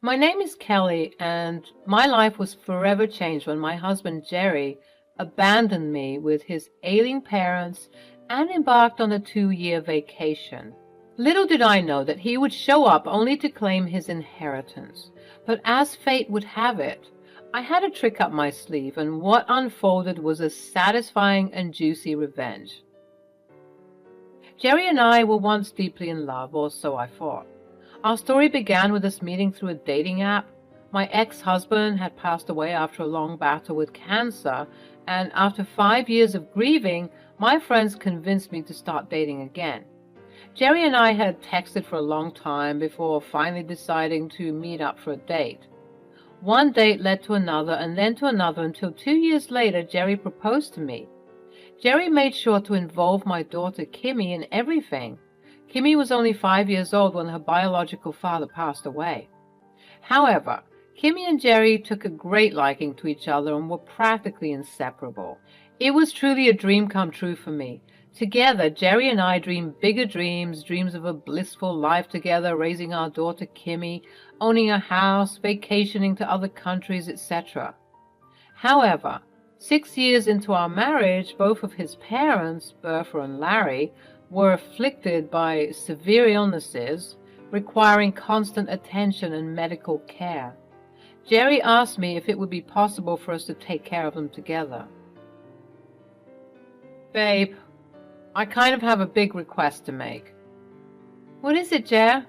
My name is Kelly, and my life was forever changed when my husband Jerry abandoned me with his ailing parents and embarked on a 2-year vacation. Little did I know that he would show up only to claim his inheritance. But as fate would have it, I had a trick up my sleeve, and what unfolded was a satisfying and juicy revenge. Jerry and I were once deeply in love, or so I thought. Our story began with us meeting through a dating app. My ex-husband had passed away after a long battle with cancer, and after 5 years of grieving, my friends convinced me to start dating again. Jerry and I had texted for a long time before finally deciding to meet up for a date. One date led to another and then to another until 2 years later Jerry proposed to me. Jerry made sure to involve my daughter Kimmy in everything. Kimmy was only 5 years old when her biological father passed away. However, Kimmy and Jerry took a great liking to each other and were practically inseparable. It was truly a dream come true for me. Together, Jerry and I dreamed bigger dreams, dreams of a blissful life together, raising our daughter Kimmy, owning a house, vacationing to other countries, etc. However, 6 years into our marriage, both of his parents, Bertha and Larry, were afflicted by severe illnesses, requiring constant attention and medical care. Jerry asked me if it would be possible for us to take care of them together. Babe, I kind of have a big request to make. What is it, Jer?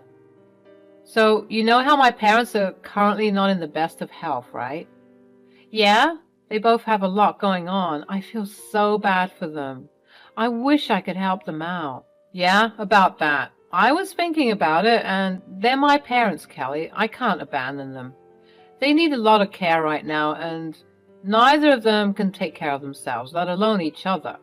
So, you know how my parents are currently not in the best of health, right? Yeah, they both have a lot going on. I feel so bad for them. I wish I could help them out. Yeah, about that. I was thinking about it, and they're my parents, Kelly. I can't abandon them. They need a lot of care right now, and neither of them can take care of themselves, let alone each other.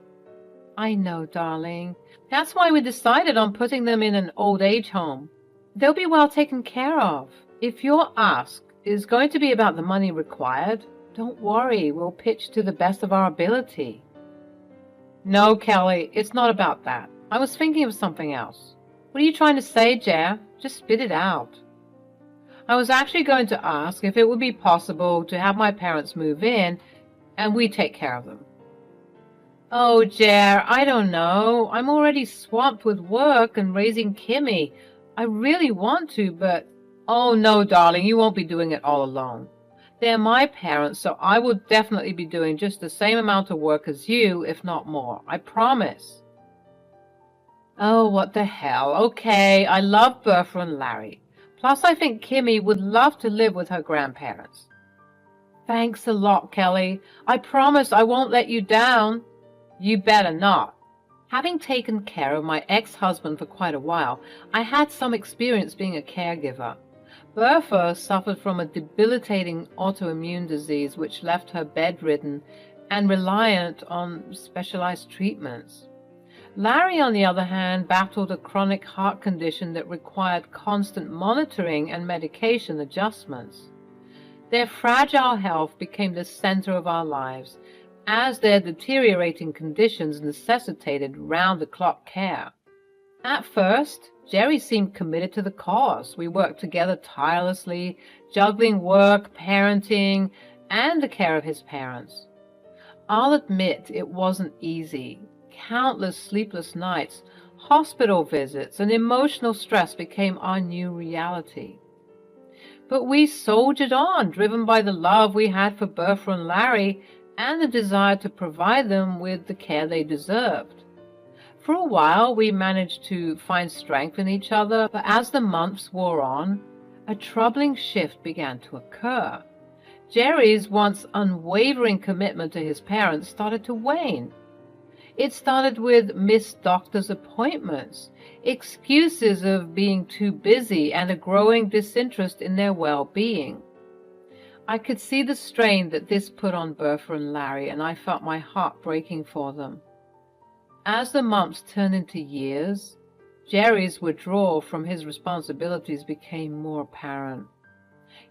I know, darling. That's why we decided on putting them in an old age home. They'll be well taken care of. If your ask is going to be about the money required, don't worry, we'll pitch to the best of our ability. No, Kelly, it's not about that. I was thinking of something else. What are you trying to say, Jer? Just spit it out. I was actually going to ask if it would be possible to have my parents move in and we take care of them. Oh, Jer, I don't know. I'm already swamped with work and raising Kimmy. I really want to, but... Oh, no, darling, you won't be doing it all alone. They're my parents, so I will definitely be doing just the same amount of work as you, if not more. I promise. Oh, what the hell. Okay, I love Bertha and Larry. Plus, I think Kimmy would love to live with her grandparents. Thanks a lot, Kelly. I promise I won't let you down. You better not. Having taken care of my ex-husband for quite a while, I had some experience being a caregiver. Bertha suffered from a debilitating autoimmune disease which left her bedridden and reliant on specialized treatments. Larry, on the other hand, battled a chronic heart condition that required constant monitoring and medication adjustments. Their fragile health became the center of our lives, as their deteriorating conditions necessitated round-the-clock care. At first, Jerry seemed committed to the cause. We worked together tirelessly, juggling work, parenting, and the care of his parents. I'll admit it wasn't easy. Countless sleepless nights, hospital visits, and emotional stress became our new reality. But we soldiered on, driven by the love we had for Bertha and Larry and the desire to provide them with the care they deserved. For a while, we managed to find strength in each other, but as the months wore on, a troubling shift began to occur. Jerry's once unwavering commitment to his parents started to wane. It started with missed doctor's appointments, excuses of being too busy, and a growing disinterest in their well-being. I could see the strain that this put on Bertha and Larry, and I felt my heart breaking for them. As the months turned into years, Jerry's withdrawal from his responsibilities became more apparent.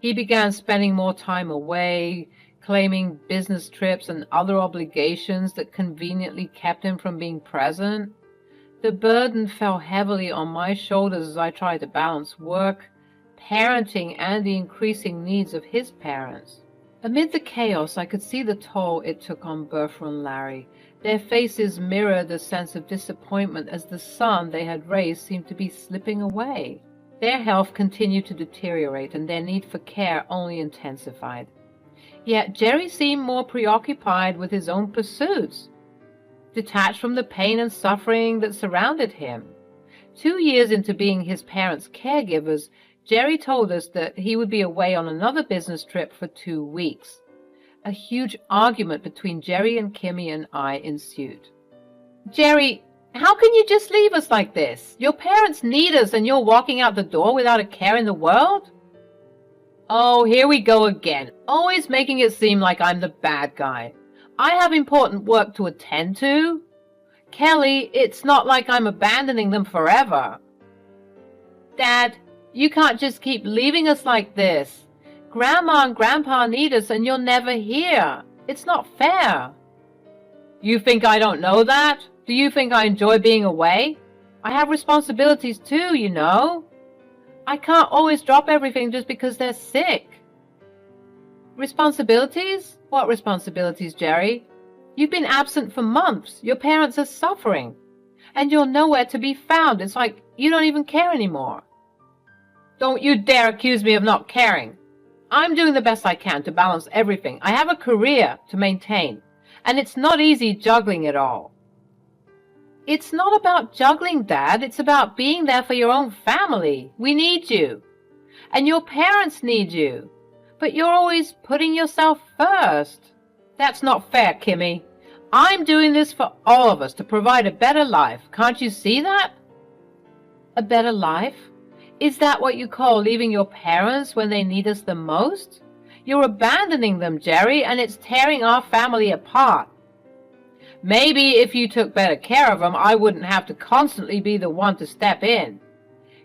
He began spending more time away, claiming business trips and other obligations that conveniently kept him from being present. The burden fell heavily on my shoulders as I tried to balance work, parenting and the increasing needs of his parents. Amid the chaos, I could see the toll it took on Bertha and Larry. Their faces mirrored a sense of disappointment as the son they had raised seemed to be slipping away. Their health continued to deteriorate, and their need for care only intensified. Yet Jerry seemed more preoccupied with his own pursuits, detached from the pain and suffering that surrounded him. 2 years into being his parents' caregivers, Jerry told us that he would be away on another business trip for 2 weeks. A huge argument between Jerry and Kimmy and I ensued. "Jerry, how can you just leave us like this? Your parents need us and you're walking out the door without a care in the world?" "Oh, here we go again, always making it seem like I'm the bad guy. I have important work to attend to. Kelly, it's not like I'm abandoning them forever." "Dad, you can't just keep leaving us like this. Grandma and Grandpa need us and you're never here. It's not fair." "You think I don't know that? Do you think I enjoy being away? I have responsibilities too, you know. I can't always drop everything just because they're sick." "Responsibilities? What responsibilities, Jerry? You've been absent for months. Your parents are suffering. And you're nowhere to be found. It's like you don't even care anymore." "Don't you dare accuse me of not caring. I'm doing the best I can to balance everything. I have a career to maintain, and it's not easy juggling it all." "It's not about juggling, Dad. It's about being there for your own family. We need you. And your parents need you. But you're always putting yourself first." "That's not fair, Kimmy. I'm doing this for all of us to provide a better life. Can't you see that?" "A better life? Is that what you call leaving your parents when they need us the most? You're abandoning them, Jerry, and it's tearing our family apart." "Maybe if you took better care of them, I wouldn't have to constantly be the one to step in.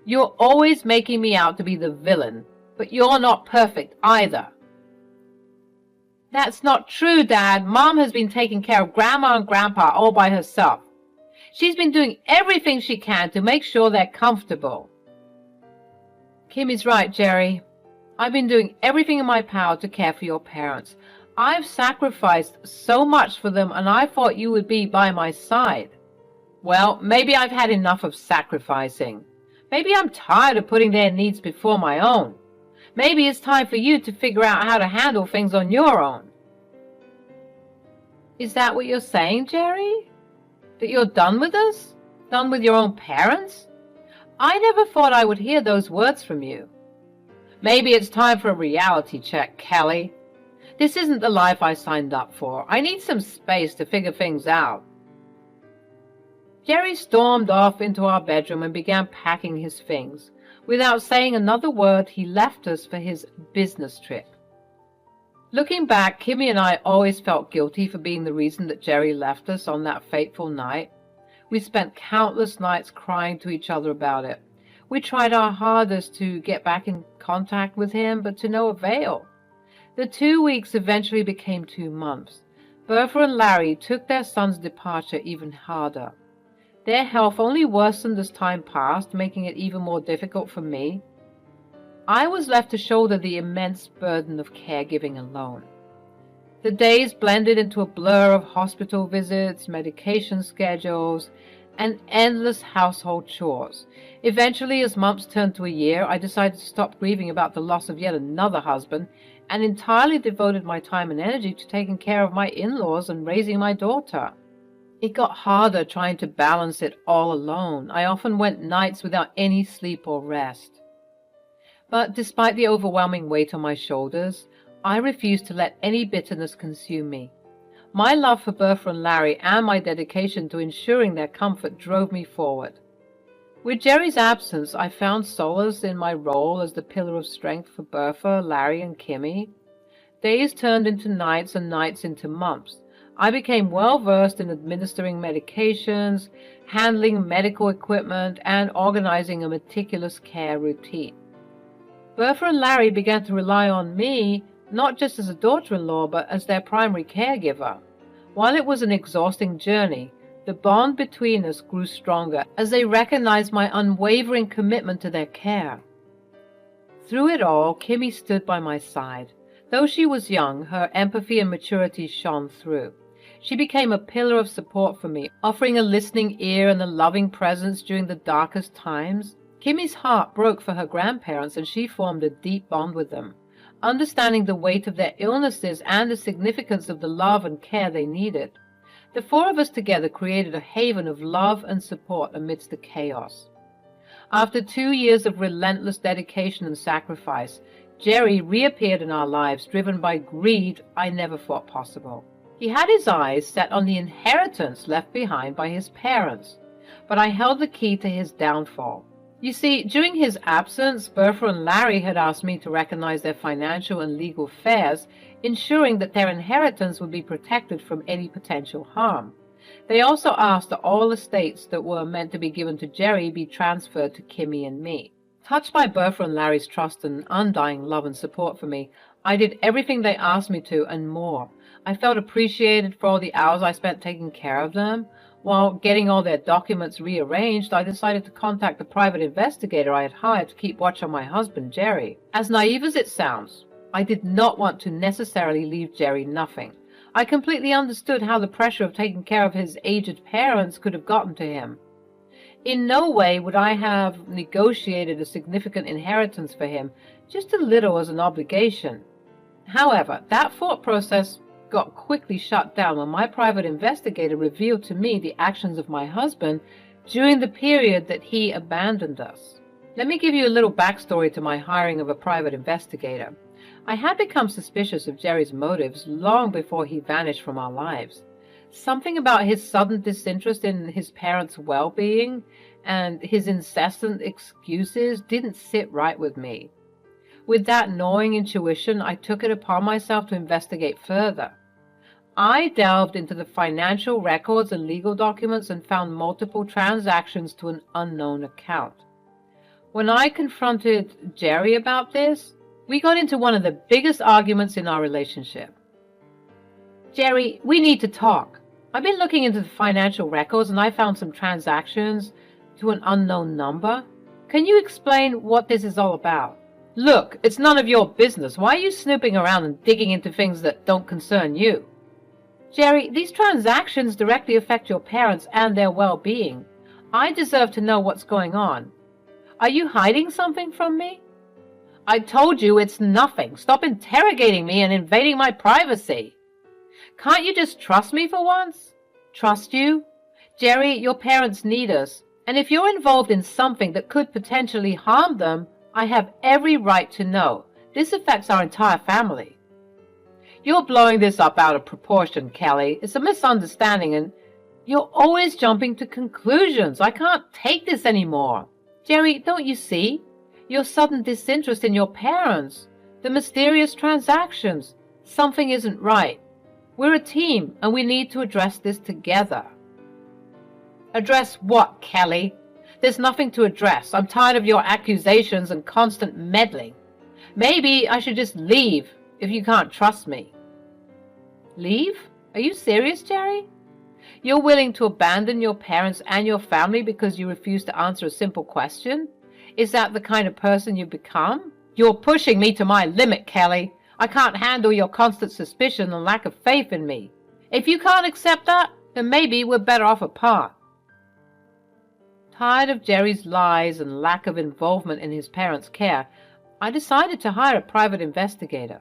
You're always making me out to be the villain, but you're not perfect either." "That's not true, Dad. Mom has been taking care of Grandma and Grandpa all by herself. She's been doing everything she can to make sure they're comfortable." "Kimmy's right, Jerry. I've been doing everything in my power to care for your parents. I've sacrificed so much for them, and I thought you would be by my side." "Well, maybe I've had enough of sacrificing. Maybe I'm tired of putting their needs before my own. Maybe it's time for you to figure out how to handle things on your own." "Is that what you're saying, Jerry? That you're done with us? Done with your own parents? I never thought I would hear those words from you." "Maybe it's time for a reality check, Kelly. This isn't the life I signed up for. I need some space to figure things out." Jerry stormed off into our bedroom and began packing his things. Without saying another word, he left us for his business trip. Looking back, Kimmy and I always felt guilty for being the reason that Jerry left us on that fateful night. We spent countless nights crying to each other about it. We tried our hardest to get back in contact with him, but to no avail. The 2 weeks eventually became 2 months. Bertha and Larry took their son's departure even harder. Their health only worsened as time passed, making it even more difficult for me. I was left to shoulder the immense burden of caregiving alone. The days blended into a blur of hospital visits, medication schedules, and endless household chores. Eventually, as months turned to a year, I decided to stop grieving about the loss of yet another husband and entirely devoted my time and energy to taking care of my in-laws and raising my daughter. It got harder trying to balance it all alone. I often went nights without any sleep or rest. But despite the overwhelming weight on my shoulders, I refused to let any bitterness consume me. My love for Bertha and Larry and my dedication to ensuring their comfort drove me forward. With Jerry's absence, I found solace in my role as the pillar of strength for Bertha, Larry, and Kimmy. Days turned into nights and nights into months. I became well-versed in administering medications, handling medical equipment, and organizing a meticulous care routine. Bertha and Larry began to rely on me, not just as a daughter-in-law, but as their primary caregiver. While it was an exhausting journey, the bond between us grew stronger as they recognized my unwavering commitment to their care. Through it all, Kimmy stood by my side. Though she was young, her empathy and maturity shone through. She became a pillar of support for me, offering a listening ear and a loving presence during the darkest times. Kimmy's heart broke for her grandparents, and she formed a deep bond with them, understanding the weight of their illnesses and the significance of the love and care they needed. The four of us together created a haven of love and support amidst the chaos. After 2 years of relentless dedication and sacrifice, Jerry reappeared in our lives, driven by greed I never thought possible. He had his eyes set on the inheritance left behind by his parents, but I held the key to his downfall. You see, during his absence, Bertha and Larry had asked me to recognize their financial and legal affairs, ensuring that their inheritance would be protected from any potential harm. They also asked that all estates that were meant to be given to Jerry be transferred to Kimmy and me. Touched by Bertha and Larry's trust and undying love and support for me, I did everything they asked me to and more. I felt appreciated for all the hours I spent taking care of them. While getting all their documents rearranged, I decided to contact the private investigator I had hired to keep watch on my husband, Jerry. As naive as it sounds, I did not want to necessarily leave Jerry nothing. I completely understood how the pressure of taking care of his aged parents could have gotten to him. In no way would I have negotiated a significant inheritance for him, just a little as an obligation. However, that thought process got quickly shut down when my private investigator revealed to me the actions of my husband during the period that he abandoned us. Let me give you a little backstory to my hiring of a private investigator. I had become suspicious of Jerry's motives long before he vanished from our lives. Something about his sudden disinterest in his parents' well-being and his incessant excuses didn't sit right with me. With that gnawing intuition, I took it upon myself to investigate further. I delved into the financial records and legal documents and found multiple transactions to an unknown account. When I confronted Jerry about this, we got into one of the biggest arguments in our relationship. Jerry, we need to talk. I've been looking into the financial records and I found some transactions to an unknown number. Can you explain what this is all about? Look, it's none of your business. Why are you snooping around and digging into things that don't concern you? Jerry, these transactions directly affect your parents and their well-being. I deserve to know what's going on. Are you hiding something from me? I told you it's nothing. Stop interrogating me and invading my privacy. Can't you just trust me for once? Trust you? Jerry, your parents need us, and if you're involved in something that could potentially harm them, I have every right to know. This affects our entire family. You're blowing this up out of proportion, Kelly. It's a misunderstanding, and you're always jumping to conclusions. I can't take this anymore. Jerry, don't you see? Your sudden disinterest in your parents, the mysterious transactions. Something isn't right. We're a team, and we need to address this together. Address what, Kelly? There's nothing to address. I'm tired of your accusations and constant meddling. Maybe I should just leave if you can't trust me. Leave? Are you serious, Jerry? You're willing to abandon your parents and your family because you refuse to answer a simple question? Is that the kind of person you've become? You're pushing me to my limit, Kelly. I can't handle your constant suspicion and lack of faith in me. If you can't accept that, then maybe we're better off apart. Tired of Jerry's lies and lack of involvement in his parents' care, I decided to hire a private investigator.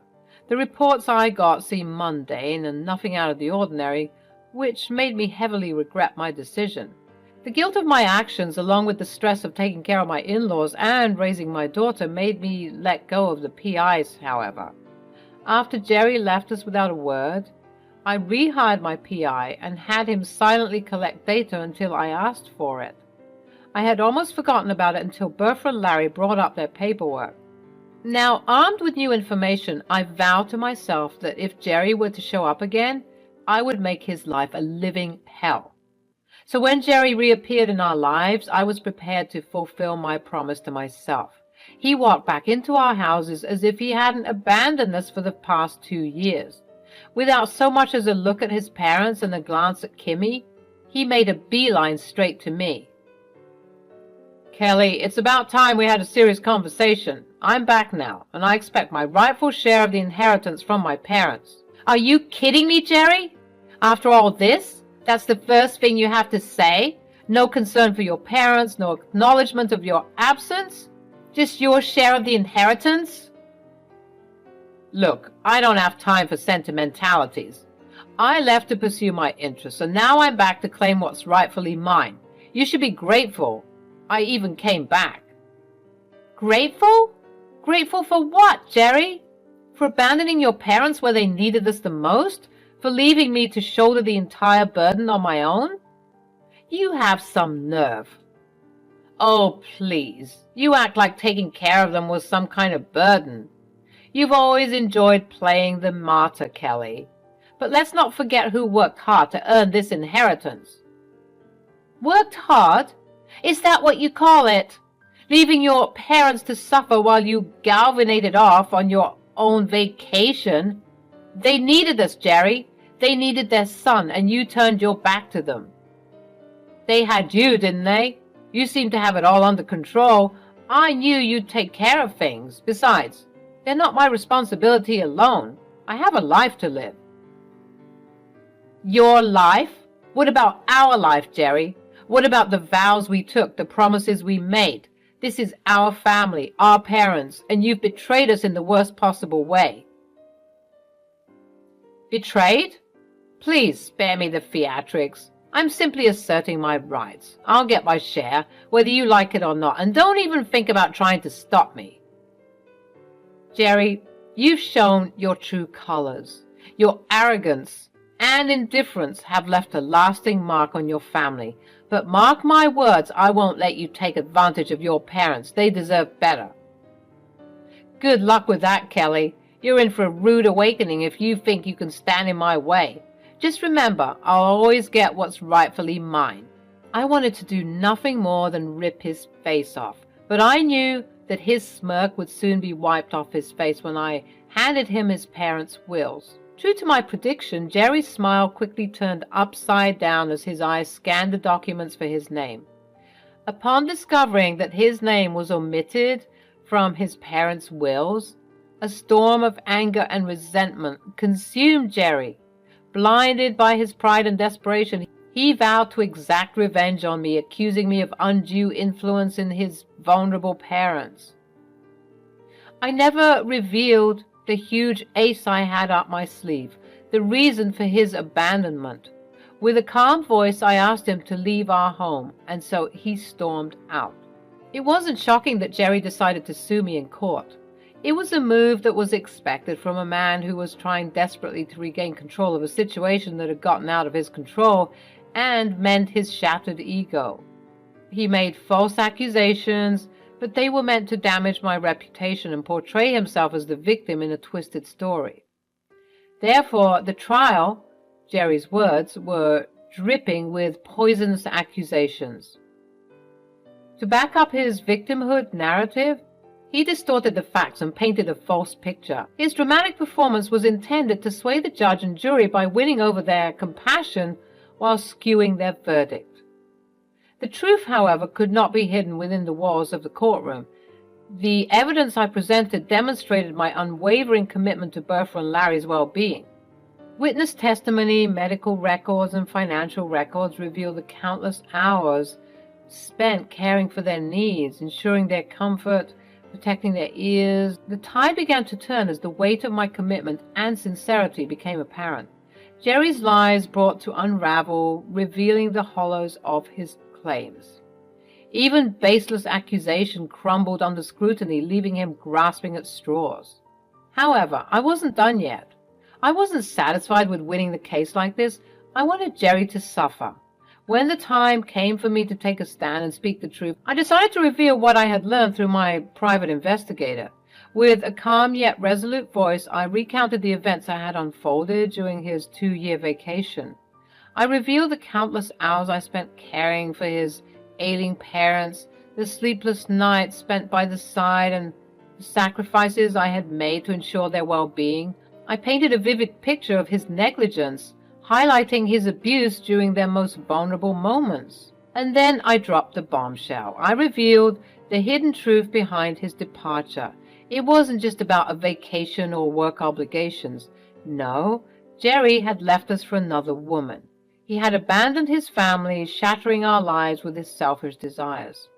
The reports I got seemed mundane and nothing out of the ordinary, which made me heavily regret my decision. The guilt of my actions, along with the stress of taking care of my in-laws and raising my daughter, made me let go of the PIs, however. After Jerry left us without a word, I rehired my PI and had him silently collect data until I asked for it. I had almost forgotten about it until Bertha and Larry brought up their paperwork. Now, armed with new information, I vowed to myself that if Jerry were to show up again, I would make his life a living hell. So when Jerry reappeared in our lives, I was prepared to fulfill my promise to myself. He walked back into our houses as if he hadn't abandoned us for the past 2 years. Without so much as a look at his parents and a glance at Kimmy, he made a beeline straight to me. Kelly, it's about time we had a serious conversation. I'm back now, and I expect my rightful share of the inheritance from my parents. Are you kidding me, Jerry? After all this, that's the first thing you have to say? No concern for your parents, no acknowledgement of your absence? Just your share of the inheritance? Look, I don't have time for sentimentalities. I left to pursue my interests, and now I'm back to claim what's rightfully mine. You should be grateful I even came back. Grateful? Grateful for what, Jerry? For abandoning your parents where they needed us the most? For leaving me to shoulder the entire burden on my own? You have some nerve. Oh, please. You act like taking care of them was some kind of burden. You've always enjoyed playing the martyr, Kelly. But let's not forget who worked hard to earn this inheritance. Worked hard? Is that what you call it? Leaving your parents to suffer while you galvanated off on your own vacation? They needed us, Jerry. They needed their son, and you turned your back to them. They had you, didn't they? You seem to have it all under control. I knew you'd take care of things. Besides, they're not my responsibility alone. I have a life to live. Your life? What about our life, Jerry? What about the vows we took, the promises we made? This is our family, our parents, and you've betrayed us in the worst possible way. Betrayed? Please spare me the theatrics. I'm simply asserting my rights. I'll get my share, whether you like it or not, and don't even think about trying to stop me. Jerry, you've shown your true colors. Your arrogance and indifference have left a lasting mark on your family. But mark my words, I won't let you take advantage of your parents. They deserve better. Good luck with that, Kelly. You're in for a rude awakening if you think you can stand in my way. Just remember, I'll always get what's rightfully mine. I wanted to do nothing more than rip his face off, but I knew that his smirk would soon be wiped off his face when I handed him his parents' wills. True to my prediction, Jerry's smile quickly turned upside down as his eyes scanned the documents for his name. Upon discovering that his name was omitted from his parents' wills, a storm of anger and resentment consumed Jerry. Blinded by his pride and desperation, he vowed to exact revenge on me, accusing me of undue influence in his vulnerable parents. I never revealed the huge ace I had up my sleeve, the reason for his abandonment. With a calm voice, I asked him to leave our home, and so he stormed out. It wasn't shocking that Jerry decided to sue me in court. It was a move that was expected from a man who was trying desperately to regain control of a situation that had gotten out of his control and mend his shattered ego. He made false accusations, but they were meant to damage my reputation and portray himself as the victim in a twisted story. Therefore, the trial, Jerry's words, were dripping with poisonous accusations. To back up his victimhood narrative, he distorted the facts and painted a false picture. His dramatic performance was intended to sway the judge and jury by winning over their compassion while skewing their verdict. The truth, however, could not be hidden within the walls of the courtroom. The evidence I presented demonstrated my unwavering commitment to Bertha and Larry's well-being. Witness testimony, medical records, and financial records reveal the countless hours spent caring for their needs, ensuring their comfort, protecting their ears. The tide began to turn as the weight of my commitment and sincerity became apparent. Jerry's lies brought to unravel, revealing the hollows of his claims. Even baseless accusation crumbled under scrutiny, leaving him grasping at straws. However, I wasn't done yet. I wasn't satisfied with winning the case like this. I wanted Jerry to suffer. When the time came for me to take a stand and speak the truth, I decided to reveal what I had learned through my private investigator. With a calm yet resolute voice, I recounted the events that had unfolded during his 2-year vacation. I revealed the countless hours I spent caring for his ailing parents, the sleepless nights spent by the side, and the sacrifices I had made to ensure their well-being. I painted a vivid picture of his negligence, highlighting his abuse during their most vulnerable moments. And then I dropped the bombshell. I revealed the hidden truth behind his departure. It wasn't just about a vacation or work obligations. No, Jerry had left us for another woman. He had abandoned his family, shattering our lives with his selfish desires.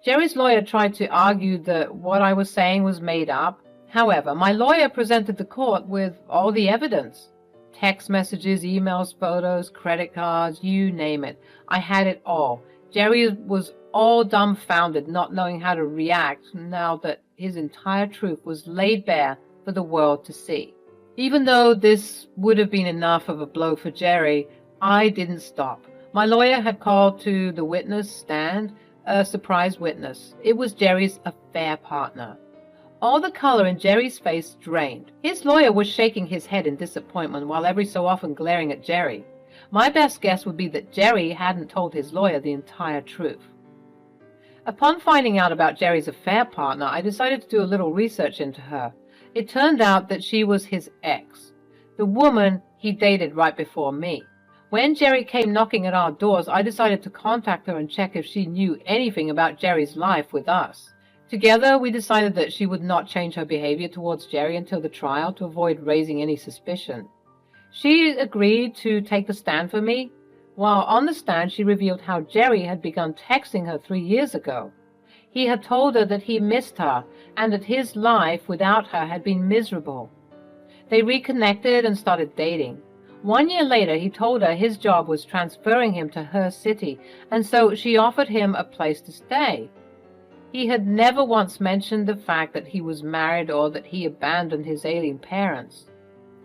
Jerry's lawyer tried to argue that what I was saying was made up. However, my lawyer presented the court with all the evidence. Text messages, emails, photos, credit cards, you name it. I had it all. Jerry was all dumbfounded, not knowing how to react now that his entire truth was laid bare for the world to see. Even though this would have been enough of a blow for Jerry, I didn't stop. My lawyer had called to the witness stand a surprise witness. It was Jerry's affair partner. All the color in Jerry's face drained. His lawyer was shaking his head in disappointment while every so often glaring at Jerry. My best guess would be that Jerry hadn't told his lawyer the entire truth. Upon finding out about Jerry's affair partner, I decided to do a little research into her. It turned out that she was his ex, the woman he dated right before me. When Jerry came knocking at our doors, I decided to contact her and check if she knew anything about Jerry's life with us. Together, we decided that she would not change her behavior towards Jerry until the trial to avoid raising any suspicion. She agreed to take the stand for me. While on the stand, she revealed how Jerry had begun texting her 3 years ago. He had told her that he missed her and that his life without her had been miserable. They reconnected and started dating. 1 year later, he told her his job was transferring him to her city, and so she offered him a place to stay. He had never once mentioned the fact that he was married or that he abandoned his ailing parents.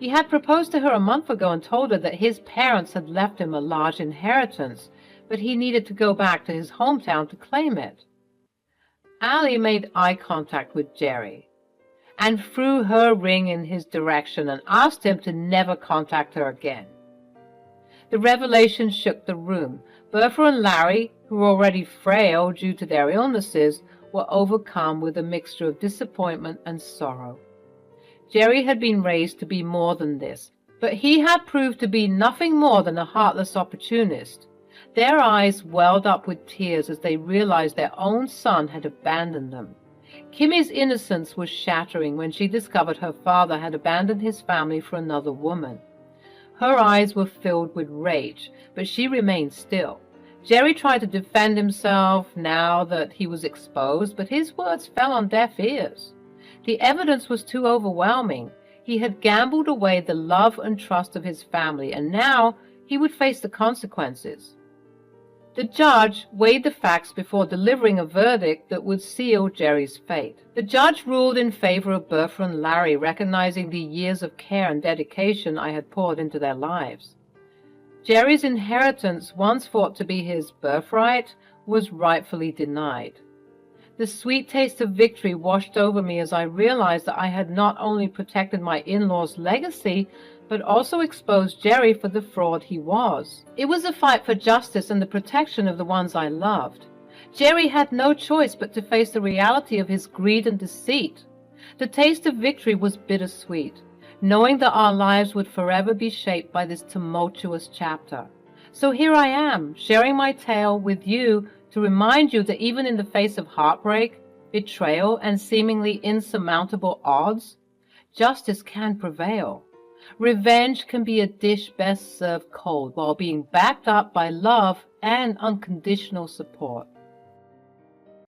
He had proposed to her a month ago and told her that his parents had left him a large inheritance, but he needed to go back to his hometown to claim it. Allie made eye contact with Jerry and threw her ring in his direction and asked him to never contact her again. The revelation shook the room. Bertha and Larry, who were already frail due to their illnesses, were overcome with a mixture of disappointment and sorrow. Jerry had been raised to be more than this, but he had proved to be nothing more than a heartless opportunist. Their eyes welled up with tears as they realized their own son had abandoned them. Kimmy's innocence was shattering when she discovered her father had abandoned his family for another woman. Her eyes were filled with rage, but she remained still. Jerry tried to defend himself now that he was exposed, but his words fell on deaf ears. The evidence was too overwhelming. He had gambled away the love and trust of his family, and now he would face the consequences. The judge weighed the facts before delivering a verdict that would seal Jerry's fate. The judge ruled in favor of Bertha and Larry, recognizing the years of care and dedication I had poured into their lives. Jerry's inheritance, once thought to be his birthright, was rightfully denied. The sweet taste of victory washed over me as I realized that I had not only protected my in-laws' legacy, but also exposed Jerry for the fraud he was. It was a fight for justice and the protection of the ones I loved. Jerry had no choice but to face the reality of his greed and deceit. The taste of victory was bittersweet, knowing that our lives would forever be shaped by this tumultuous chapter. So here I am, sharing my tale with you to remind you that even in the face of heartbreak, betrayal, and seemingly insurmountable odds, justice can prevail. Revenge can be a dish best served cold while being backed up by love and unconditional support.